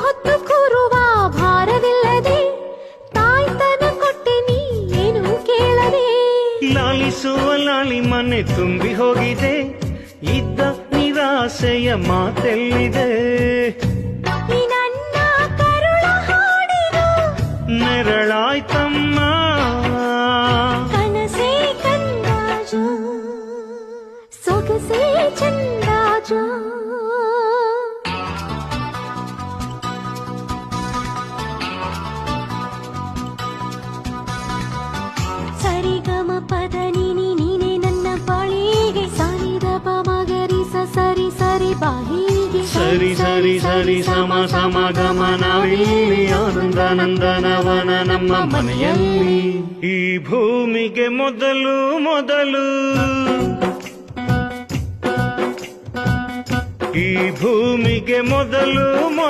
ಹೊತ್ತು ಕೂರುವ ಭಾರವಿಲ್ಲದೆ ತಾಯ್ತನ ಕೊಟ್ಟೆ ನೀ ಏನು ಕೇಳದೆ. ಲಾಲಿಸುವ ಲಾಲಿ ಮನೆ ತುಂಬಿ ಹೋಗಿದೆ, ಇದ್ದ ನಿರಾಸೆಯ ಮಾತೆಲ್ಲಿದೆ. ಈ ನನ್ನ ಕರುಳ ಹಾಡಿದು ನೆರಳಾಯ್ತಮ್ಮ, ಕನಸೇ ಕಂದಾಜು ಸೊಗಸೇ ಚಂದಾಜು. ಸರಿಗಮ ಪದ ನೀನೆ ನನ್ನ ಬಾಳಿಗೆ, ಸಾನಿದ ಪಮಗರಿ ಸರಿ ಸರಿ ಬಾಯಿಗೆ, ಸರಿ ಸರಿ ಸರಿ ಸಮ ಸಮ ಗಮನವಿಲ್ಲಿ, ಆನಂದ ನಂದನವನ ನಮ್ಮ ಮನೆಯಲ್ಲಿ. ಈ ಭೂಮಿಗೆ ಮೊದಲು ಮೊದಲು, ಈ ಭೂಮಿಗೆ ಮೊದಲು ಮೊದಲು